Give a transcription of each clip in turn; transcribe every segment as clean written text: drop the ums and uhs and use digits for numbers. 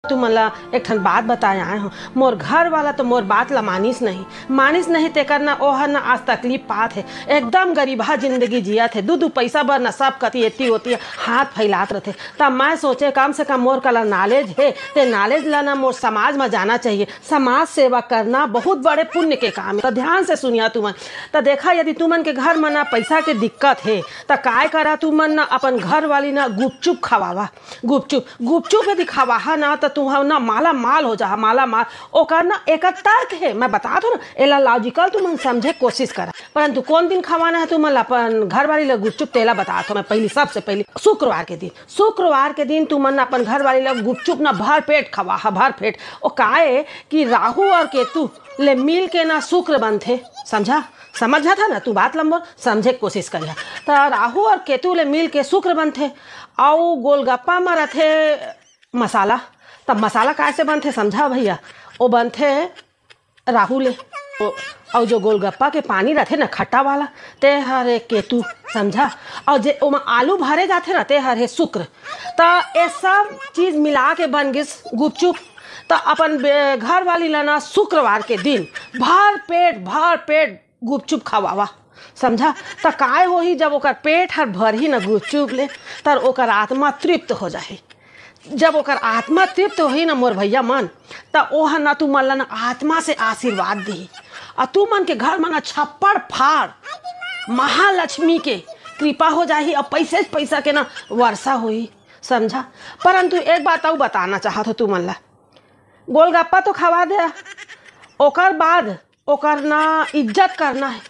तू मला एक ठन बात बताए आए हो। मोर घर वाला तो मोर बात ला मानिस नहीं तेकर ना ओहर ना आज तकलीफ पात है। एकदम गरीबा जिंदगी जियत है। दू पैसा बर न सब कति एती होती है हाथ फैलात रहते। तब मैं सोचे कम से कम मोर कला नॉलेज है ते नॉलेज ला ना मोर समाज में जाना चाहिए। समाज सेवा करना बहुत बड़े पुण्य के काम है। तो ध्यान से सुनिया तुमन। तो देखा यदि तुमन के घर में ना पैसा के दिक्कत है तो काय करा तुमन ना अपन घर वाली ना गुपचुप खवावा। गुपचुप यदि खवाहा ना तो तुम ना माला माल हो जा माला माल। ओकर ना एक तर्क है, मैं बता दो ना एला लॉजिकल तुम समझे कोशिश करा। परंतु कौन दिन खवाना है तुम अपन घर वाली लोग गुपचुप तेला बता दो। मैं पहली सबसे पहले शुक्रवार के दिन तुम अपन घर वाली लोग गुपचुप ना भर पेट खवा भर पेट। ओ काहे कि राहु और केतु ले मिल के ना शुक्र बनते। समझा था ना तू बात लंबो समझे कोशिश करिया। तो राहु और केतु ले मिल के शुक्र बनते और गोलगप्पा में रहते मसाला। तब मसाला कैसे बनते समझा भैया। वो बनते राहु ले और जो गोलगप्पा के पानी रहते ना खट्टा वाला ते हरे केतु समझा। और जे ओमा आलू भरे जाते रहते हरे शुक्र। तो ये सब चीज़ मिला के बन गई गुपचुप। तो अपन घर वाली लाना शुक्रवार के दिन भर पेट गुपचुप खवावा समझा। तो काय हो ही जब ओकर पेट हर भर ही ना गुपचुप ले तर ओकर आत्मा तृप्त हो जाए। जब ओकर आत्मा तृप्त हो ही ना मोर भैया मन तो ओह ना तू मन ना आत्मा से आशीर्वाद दी और तू मन के घर में ना छप्पड़ फाड़ महालक्ष्मी के कृपा हो जाही और पैसा के ना वर्षा हुई समझा। परंतु एक बात और बताना चाहत हो तू मन ला। गोलगप्पा तो खवा दे ओकर बाद ओकर ना इज्जत करना है।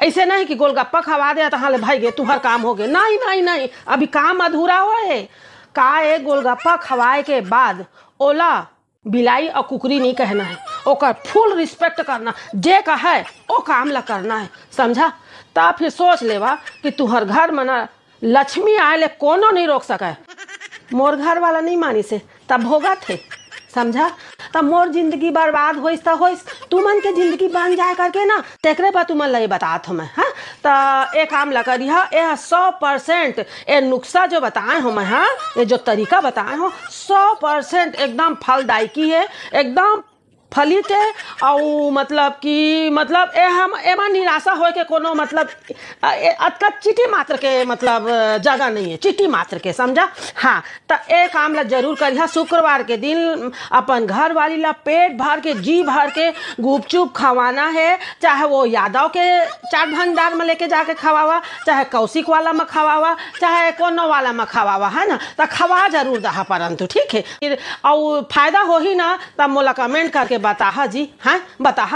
ऐसे नहीं कि गोलगप्पा खवा दे तो हाँ ले भाई गे तुहर काम हो गए। नहीं अभी काम अधूरा हो है। का गोलगप्पा खवाए के बाद ओला बिलाई और कुकरी नहीं कहना है। ओकर फुल रिस्पेक्ट करना जे कहे ओ काम ला करना है समझा। तब फिर सोच लेवा कि तुहर घर में ना लक्ष्मी आए ले कोनो नहीं रोक सके। मोर घर वाला नहीं मानी से तब होगा थे समझा। तब मोर जिंदगी बर्बाद होइस तो होइस तुमन के जिंदगी बन जाए करके ना तेकरे पर तुमन ला बतात हूँ मैं। हाँ तो एक काम ला करिए यह 100% ये नुस्खा जो बताए हो मैं। हाँ ये जो तरीका बताए हो 100% एकदम फलदायकी है एकदम फलित है। और मतलब एमा निराशा हो के कोनो मतलब अतका चिट्ठी मात्र के मतलब जगह नहीं है चिट्ठी मात्र के समझा। हाँ तो एक काम ला जरूर करिए शुक्रवार के दिन अपन घर वाली ला पेट भर के जी भर के गुपचुप खवाना है। चाहे वो यादव के चाट भंडार में लेके जाके खवावा चाहे कौशिक वाला में खवावा चाहे कोनो वाला में खवावा है ना। तो खवा जरूर दहा परंतु ठीक है और फायदा हो ही ना तब मोला कमेंट करके बताहा जी। हाँ बताहा।